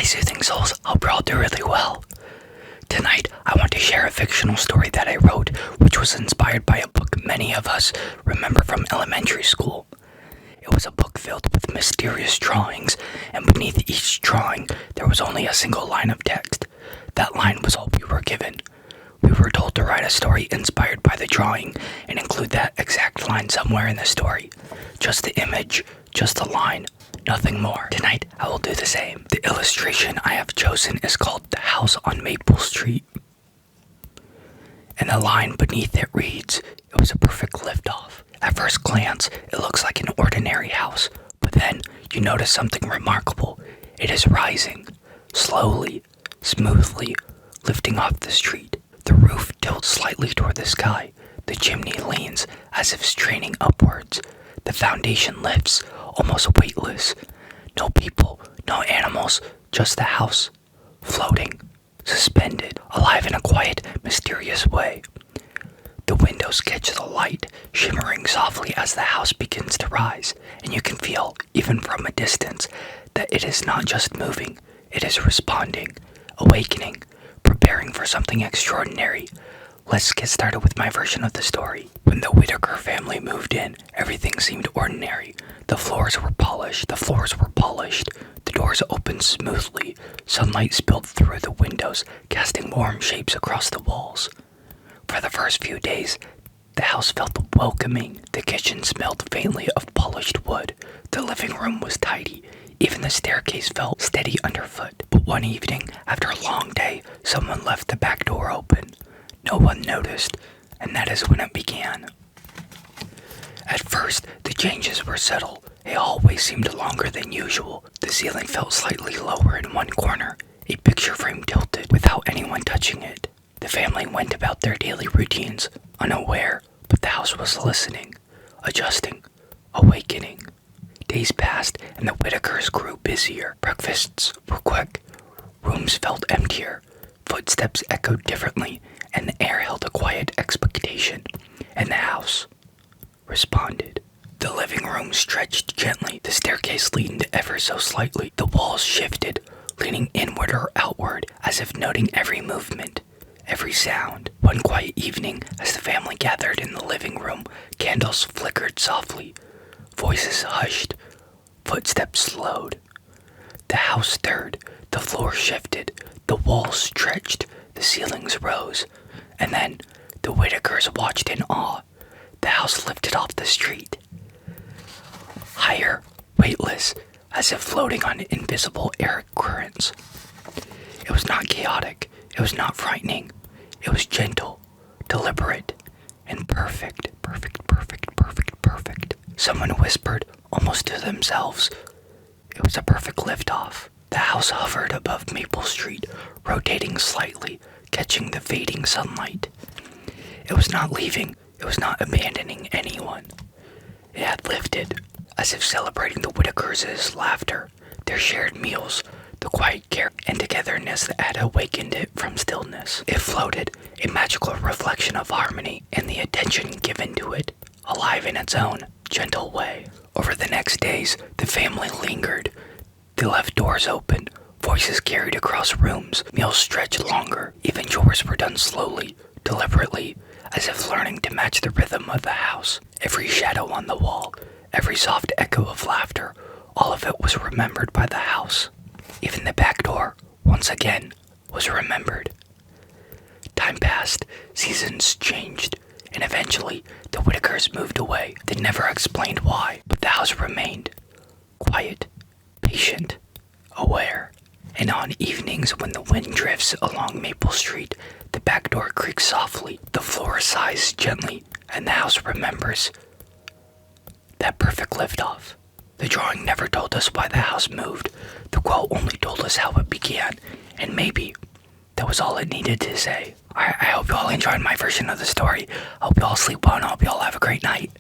Soothing Souls, hope you're all doing really well. Tonight, I want to share a fictional story that I wrote, which was inspired by a book many of us remember from elementary school. It was a book filled with mysterious drawings, and beneath each drawing, there was only a single line of text. That line was all we were given. We were told to write a story inspired by the drawing and include that exact line somewhere in the story. Just the image, just the line, nothing more. Tonight, I will do the same. The illustration I have chosen is called The House on Maple Street. And the line beneath it reads, "It was a perfect liftoff." At first glance, it looks like an ordinary house, but then you notice something remarkable. It is rising, slowly, smoothly, lifting off the street. The roof tilts slightly toward the sky. The chimney leans as if straining upwards. The foundation lifts, almost weightless. No people, no animals, just the house, floating, suspended, alive in a quiet, mysterious way. The windows catch the light, shimmering softly as the house begins to rise, and you can feel, even from a distance, that it is not just moving, it is responding, awakening, preparing for something extraordinary. Let's get started with my version of the story. When the Whitaker family moved in, everything seemed ordinary. The floors were polished. The doors opened smoothly. Sunlight spilled through the windows, casting warm shapes across the walls. For the first few days, the house felt welcoming. The kitchen smelled faintly of polished wood. The living room was tidy. Even the staircase felt steady underfoot. But one evening, after a long day, someone left the back door open. No one noticed, and that is when it began. At first, the changes were subtle. A hallway seemed longer than usual. The ceiling felt slightly lower in one corner. A picture frame tilted without anyone touching it. The family went about their daily routines, unaware, but the house was listening, adjusting, awakening. Days passed, and the Whitakers grew busier. Breakfasts were quick. Rooms felt emptier. Footsteps echoed differently, and the air held a quiet expectation, and the house responded. The living room stretched gently. The staircase leaned ever so slightly. The walls shifted, leaning inward or outward, as if noting every movement, every sound. One quiet evening, as the family gathered in the living room, candles flickered softly. Voices hushed. Footsteps slowed. The house stirred. The floor shifted. The walls stretched. The ceilings rose. And then, the Whitakers watched in awe. The house lifted off the street. Higher, weightless, as if floating on invisible air currents. It was not chaotic. It was not frightening. It was gentle, deliberate, and perfect. Someone whispered, almost to themselves. It was a perfect liftoff. The house hovered above Maple Street, rotating slightly, catching the fading sunlight. It was not leaving. It was not abandoning anyone. It had lifted, as if celebrating the Whitakers' laughter, their shared meals, the quiet care and togetherness that had awakened it from stillness. It floated, a magical reflection of harmony and the attention given to it, alive in its own gentle way. Over the next days, the family lingered. They left doors open, voices carried across rooms, meals stretched longer. Even chores were done slowly, deliberately, as if learning to match the rhythm of the house. Every shadow on the wall, every soft echo of laughter, all of it was remembered by the house. Even the back door, once again, was remembered. Time passed, seasons changed, and eventually the Whitakers moved away. They never explained why, but the house remained quiet, patient, aware. And on evenings when the wind drifts along Maple Street, the back door creaks softly, the floor sighs gently, and the house remembers that perfect liftoff. The drawing never told us why the house moved. The quote only told us how it began, and maybe that was all it needed to say. I hope you all enjoyed my version of the story. I hope you all sleep well, and I hope you all have a great night.